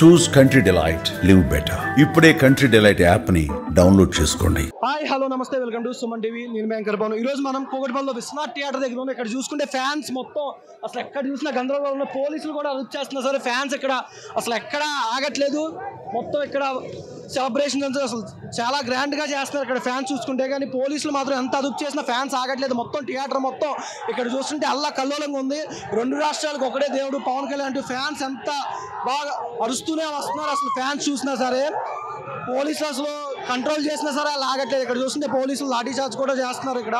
చూస్ country delight, live better. ఇప్పుడే country delight app ని download చేసుకోండి. హాయ్ హలో నమస్తే, వెల్కమ్ టు సుమన్ టీవీ. నేను యాంకర్ పవన్. ఈరోజు మనం కూకట్పల్లిలో విశ్వనాథ్ థియేటర్ దగ్గర ఉన్నాం. ఇక్కడ చూసుకుంటే ఫ్యాన్స్ మొత్తం అసలు ఎక్కడ చూసినా గందరగోళంలో, పోలీసులు కూడా అదుపు చేస్తున్నారు. సరే ఫ్యాన్స్ ఇక్కడ అసలు ఎక్కడ ఆగట్లేదు. మొత్తం ఇక్కడ సెలబ్రేషన్ అసలు చాలా గ్రాండ్గా చేస్తున్నారు. ఇక్కడ ఫ్యాన్స్ చూసుకుంటే కానీ పోలీసులు మాత్రం ఎంత అదుపు చేసినా ఫ్యాన్స్ ఆగట్లేదు. మొత్తం థియేటర్ మొత్తం ఇక్కడ చూస్తుంటే అల్లా కల్లోలంగా ఉంది. రెండు రాష్ట్రాలకు ఒకటే దేవుడు పవన్ కళ్యాణ్ అంటూ ఫ్యాన్స్ ఎంత బాగా అరుస్తూనే వస్తున్నారు. అసలు ఫ్యాన్స్ చూసినా సరే పోలీసులు అసలు కంట్రోల్ చేసినా సరే అలా ఆగట్లేదు. ఇక్కడ చూస్తుంటే పోలీసులు లాఠీ చార్జ్ కూడా చేస్తున్నారు. ఇక్కడ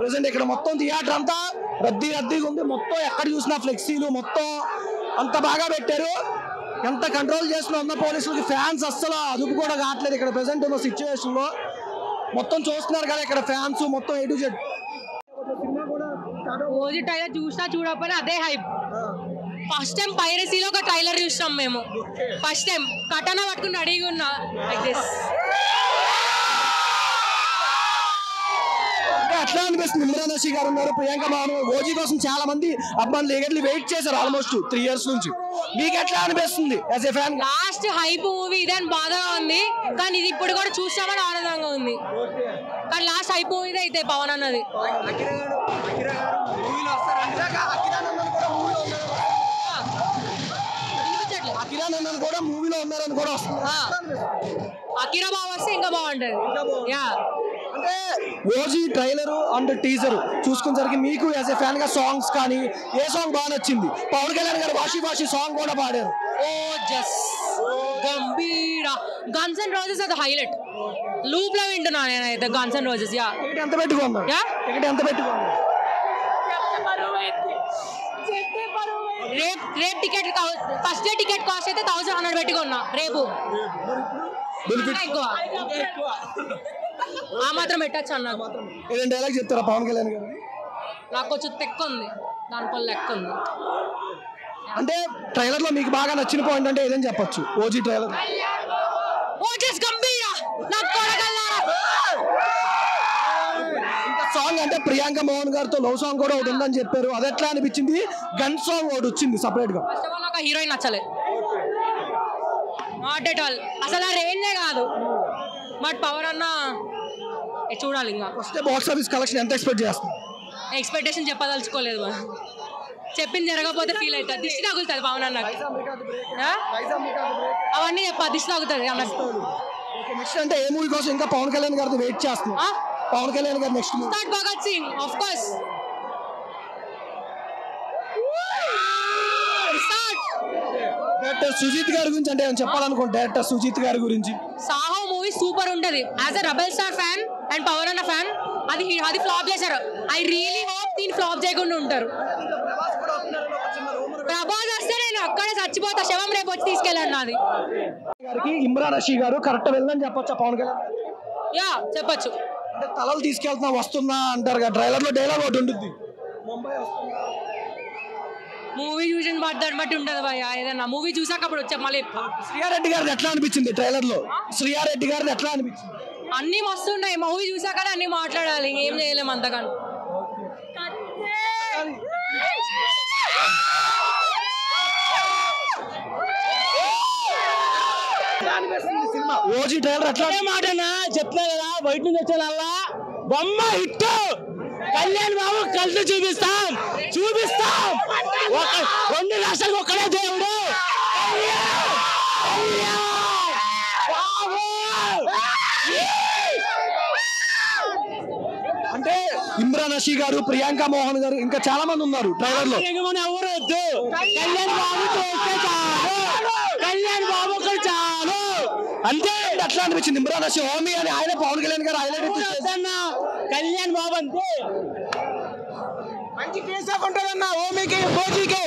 ప్రజెంట్ ఇక్కడ మొత్తం థియేటర్ అంతా రద్దీగా ఉంది. మొత్తం ఎక్కడ చూసినా ఫ్లెక్సీలు మొత్తం అంత బాగా పెట్టారు. ఎంత కంట్రోల్ చేస్తున్నా ఉన్న పోలీసులకి ఫ్యాన్స్ అస్సలు అదుపు కూడా కావట్లేదు. ఇక్కడ ప్రజెంట్ ఉన్న సిచ్యువేషన్ లో మొత్తం చూస్తున్నారు కదా, ఇక్కడ ఫ్యాన్స్ మొత్తం A to Z. OG trailer చూసినా చూడకపోయినా అదే హైప్. ఫస్ట్ టైం పైరసీలో ఒక ట్రైలర్ చూసినాం మేము. ఫస్ట్ టైం కటానా పట్టుకుని రెడీగా ఉన్నా లైక్ దిస్. అట్లా అనిపిస్తుంది. ఇమ్రాన్ హషీ గారు ఉన్నారు, ప్రియాంక మోహన్. ఓజీ కోసం చాలా మంది అబ్బాయిలు ఎగర్లీ వెయిట్ చేశారు ఆల్మోస్ట్ 3 years నుంచి. మీకు ఎట్లా అనిపిస్తుంది as a fan? Last hype movie ఇదే అని బాధగా ఉంది, కానీ ఇది ఇప్పుడు కూడా చూసామని ఆనందంగా ఉంది. కానీ లాస్ట్ హైప్ మూవీ అయితే పవన్ అన్నది. కూడా మూవీలో ఉన్నారని కూడా వస్తుంది. అకిరా బాగా వస్తే ఇంకా బాగుంటది. యా, అంటే ఓజీ ట్రైలర్ అండ్ టీజర్ చూసుకునేసరికి మీకు యాజ్ ఏ ఫ్యాన్ గా సాంగ్స్ కానీ ఏ సాంగ్ బాగా నచ్చింది? పవన్ కళ్యాణ్ గారు వాషి సాంగ్ కూడా పాడారు. ఓ జస్ గంభీరా. గన్స్ అండ్ రోజెస్ అది హైలైట్. లూప్ లో వింటున్నా నేనైతే Guns and Roses. Yeah, ticket ఎంత పెట్టుకున్నా? ఎంత పెట్టుకున్నా? రేపు ticket first day ticket cost అయితే 1100 పెట్టుకున్నా. రేపు ఎక్కువ ఆ మాత్రం పెట్టచ్చు అన్న. ఏదైనా డైలాగ్ చెప్తారా పవన్ కళ్యాణ్ గారు? నాకు కొంచెం తెక్కు ఉంది, దానిపల్ల లెక్క ఉంది. అంటే ట్రైలర్ లో మీకు బాగా నచ్చిన పాయింట్ అంటే ఏదని చెప్పొచ్చు? ఓజీ ట్రైలర్ సాంగ్ అంటే ప్రియాంక మోహన్ గారితో లవ్ సాంగ్ కూడా ఒకటి ఉందని చెప్పారు. అది ఎట్లా అనిపించింది? గన్ సాంగ్ ఒకటి వచ్చింది సపరేట్ గా. ఫస్ట్ ఆఫ్ ఆల్ నాకు హీరోయిన్ నచ్చలేదు, నాట్ ఎట్ ఆల్. అసలు ఆ రేంజే కాదు. బట్ పవర్ అన్న చూడాలి. ఇంకా ఫస్ట్ బాక్స్ ఆఫీస్ కలెక్షన్ ఎంత ఎక్స్పెక్ట్ చేస్తుంది? ఎక్స్పెక్టేషన్ చెప్పదలుచుకోలేదు. మనం చెప్పింది జరగకపోతే ఫీల్ అవుతుంది. దిష్టి తగులుతుంది పవన్ అన్నకి. అవన్నీ దిష్టి తగులుతుంది అన్నకు. నెక్స్ట్ అంటే ఏ మూవీ కోసం ఇంకా పవన్ కళ్యాణ్ గారితో వెయిట్ చేస్తున్నా? పవన్ కళ్యాణ్ గారు next movie Ustaad Bhagat Singh of course. Director Sujeeth గారి గురించి అంటే చెప్పాలనుకోండి. డైరెక్టర్ సుజిత్ గారి గురించి సాహో మూవీ సూపర్ ఉంటది. As a rebel star fan and power అన్న ఫ్యాన్ అది ఫ్లాప్ చేశారు. ఐ రియలీ హోప్ దీన్ని ఫ్లాప్ చేయకుండా ఉంటారు. ప్రభాస్ వస్తే నేను అక్కడే చచ్చిపోతా, శవం రేపు వచ్చి తీసుకెళ్ళండి. నాది గారికి ఇమ్రాన్ హషీ గారు కరెక్ట్ వెళ్ళని చెప్పొచ్చా పవన్ కళ్యాణ్? యా, చెప్పొచ్చు. అంటే తలలు తీసుకెళ్తున్నా వస్తున్నా అంటారు కదా, ట్రైలర్ లో డైలాగ్ ఒకటి ఉంటుంది. మూవీ చూసిన దాన్ని బట్టి ఉంటుంది భయ. ఏదన్నా మూవీ చూసాక అప్పుడు వచ్చా మళ్ళీ. శ్రీయారెడ్డి గారిది ఎట్లా అనిపించింది ట్రైలర్ లో? శ్రీయారెడ్డి గారిది ఎట్లా అనిపించింది? అన్ని మస్తు ఉన్నాయి. మూవీ చూసాకనే అన్ని మాట్లాడాలి, ఏం చేయలేము అంతగాను. ఓజీ ట్రైలర్ ఎట్లా? మాటనా చెప్తా కదా, బయట నుంచి వచ్చేలా బొమ్మ హిట్. కళ్యాణ్ బాబు కలిసి చూపిస్తాం. రెండు రాష్ట్రాలకు ఒక్కడే దేవుడు. అంటే ఇమ్రాన్ హషీ గారు, ప్రియాంక మోహన్ గారు, ఇంకా చాలా మంది ఉన్నారు ట్రైలర్ లో. ఎవరు వద్దు, కళ్యాణ్ బాబు చాలు అంతే. ఎట్లా అనిపించింది ఇమ్రాన్ హషీ హోమీ అని ఆయన పవన్ కళ్యాణ్ గారు హైలైట్? కళ్యాణ్ బాబు అంతే మంచి ఫేస్ ఆఫ్ ఉంటుందన్న హోమీకి ఓజీకి.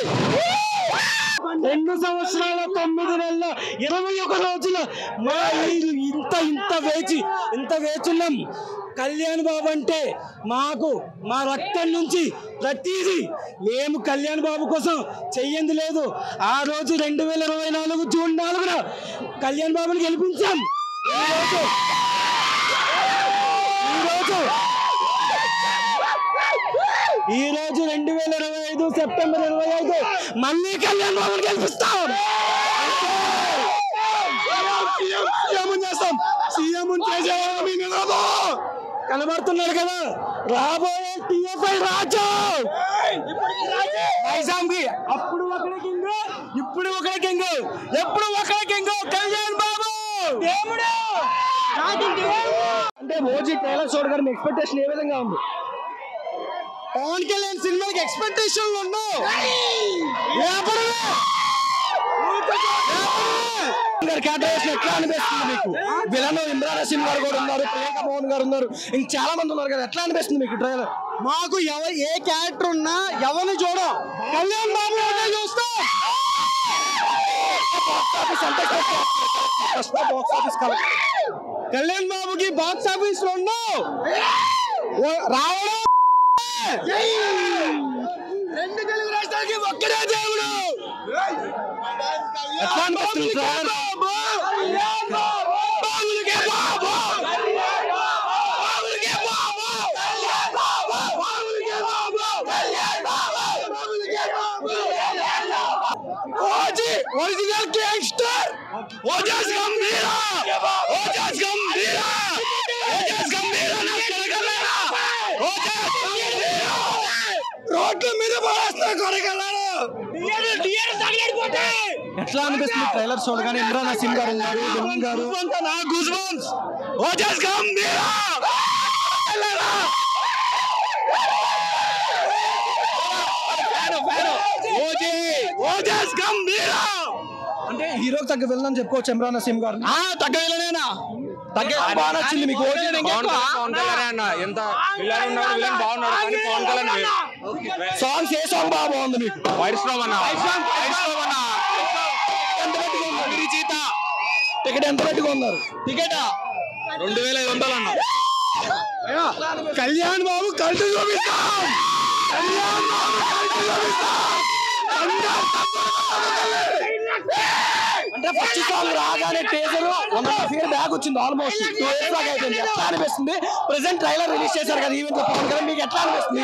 2 సంవత్సరాల 9 నెలల 21 రోజులు ఇంత వేచున్నాం. కళ్యాణ్ బాబు అంటే మాకు మా రక్తం నుంచి ప్రతిదీ. మేము కళ్యాణ్ బాబు కోసం చెయ్యింది లేదు. ఆ రోజు 2024 జూన్ 4న కళ్యాణ్ బాబుని గెలిపించాం. ఈ రోజు 2025 సెప్టెంబర్ 25 మళ్ళీ కళ్యాణ్ బాబుని గెలిపిస్తాం. కనబడుతున్నాడు కదా రాబోయే టీఎఫ్ఐ రాజు అప్పుడు ఒకరి కింగ్ ఇప్పుడు ఒకరి కింగ్ ఎప్పుడు ఒకరి కింగ్ కళ్యాణ్ బాబు దేవుడు అంటే ఓజీ ట్రైలర్ చూడగానే మీ ఎక్స్పెక్టేషన్ ఏ విధంగా ఉంది? పవన్ కళ్యాణ్ సినిమాకి ఎక్స్పెక్టేషన్లు ఉండవు. ఎట్లా అనిపిస్తుంది మీకు? విలన్ ఇమ్రాన్ హసీన్ గారు కూడా ఉన్నారు, ప్రియాంక మోహన్ గారు ఉన్నారు, ఇంక చాలా మంది ఉన్నారు కదా, ఎట్లా అనిపిస్తుంది మీకు ట్రైలర్? మాకు ఏ క్యారెక్టర్ ఉన్నా ఎవరిని చూడం, కళ్యాణ్ బాబు చూస్తాం. కళ్యాణ్ బాబుకి బాక్స్ ఆఫీస్ లో ఉండవు రావడం. రెండు తెలుగు రాష్ట్రాలకి ఒక్కడే దేవుడు. ఎట్లా అనిపిస్తుంది trailer? Original gangster Ojas గంభీరా, Ojas గంభీరా, Ojas గంభీరా నక్కలగలరా, Ojas గంభీరా రోడ్ల మీద పడేస్తా కొరగలరా, టియర్ తగలడిపోతే. ఎట్లా అనిపిస్తుంది ట్రైలర్ చూడగానే? ఇమ్రాన్ హసీన్ గారు ఉన్నారు, విలన్ గారు, నా గూస్బంప్స్. ఓజస్ గంభీరా ఓజస్ గంభీరా. అంటే హీరోకి తగ్గ విలన్ అని చెప్పుకోవచ్చు ఇమ్రాన్ హసీన్ గారు. తగ్గ విలనేనా? తగ్గ బాగా నచ్చింది మీకు? పవన్ కళ్యాణ్ అన్న ఎంత విలన్ ఉన్నాడు, విలన్ బాగున్నాడు కానీ పవన్ కళ్యాణ్ సాంగ్స్ ఏ సాంగ్ బాగా బాగుంది మీకు? వైట్ స్ట్రామ్ అన్న, టికెట్ ఎంత పెట్టుకున్నారు? టికెట్ 2500 అన్న. కళ్యాణ్ బాబు కల్టు చూపిస్తాం. కళ్యాణ్ బాబు కల్టు చూపిస్తాం. అంటే ఫస్ట్ సాంగ్ రాగానే టీజర్ 1.5 years బ్యాక్ వచ్చింది, ఆల్మోస్ట్ 2 years దాకా అయిపోయింది. ఎట్లా అనిపిస్తుంది? ప్రెసెంట్ ట్రైలర్ రిలీజ్ చేశారు కదా ఈవెంట్ లో పవన్ కళ్యాణ్, మీకు ఎట్లా అనిపిస్తుంది?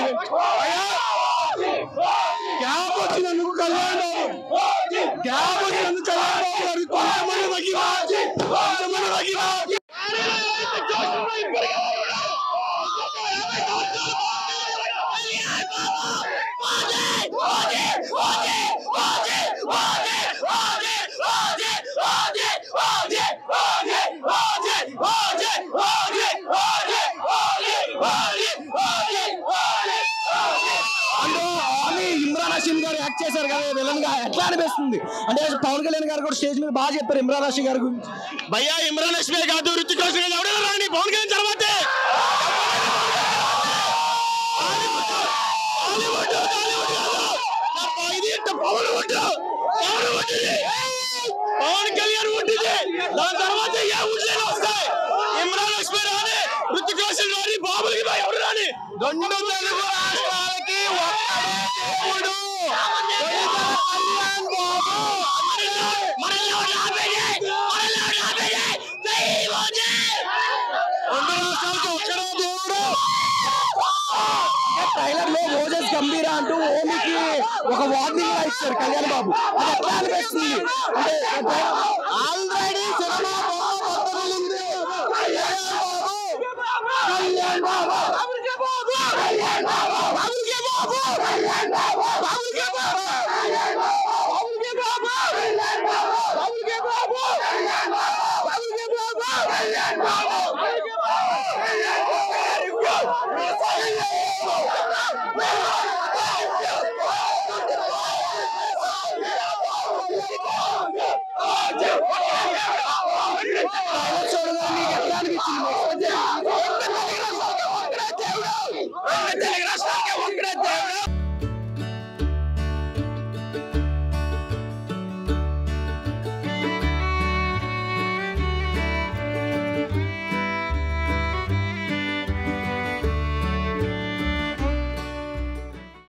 గ్యాప్ వచ్చినందుకు కళ్యాణ్ బాబు, గ్యాప్ వచ్చినందుకు కళ్యాణ్ బాబు గారు కొంతమంది ఇమ్రాన్ హసీన్ గారు యాక్ట్ చేశారు కదా విలన్ గా, ఎట్లా అనిపిస్తుంది? అంటే పవన్ కళ్యాణ్ గారు కూడా స్టేజ్ మీద బాగా చెప్పారు ఇమ్రాన్ హసీన్ గారి గురించి. భయ్యా ఇమ్రాన్ హస్మి కాదు, రుతిక్ రోషన్ ఎవరైనా రాని పవన్ కళ్యాణ్ తర్వాతే. పవన్ కళ్యాణ్ ఉంటుంది, దాని తర్వాత ఏ ఊళ్ళో వస్తాయి. ఇమ్రాన్ హస్మి రాని, రుతిక్ రోషన్ రాని, బాబులకి ఎవరు రాని. 2 తెలుగు రాష్ట్రాలకి ఒక్కడే దేవుడు కళ్యాణ్ బాబు. ట్రైలర్ లో ఓజస్ గంభీరా అంటూ ఓమికి ఒక వార్నింగ్ లా ఇచ్చారు కళ్యాణ్ బాబు, అది ఎట్లా అనిపిస్తుంది? అంటే ఆల్రెడీ సినిమా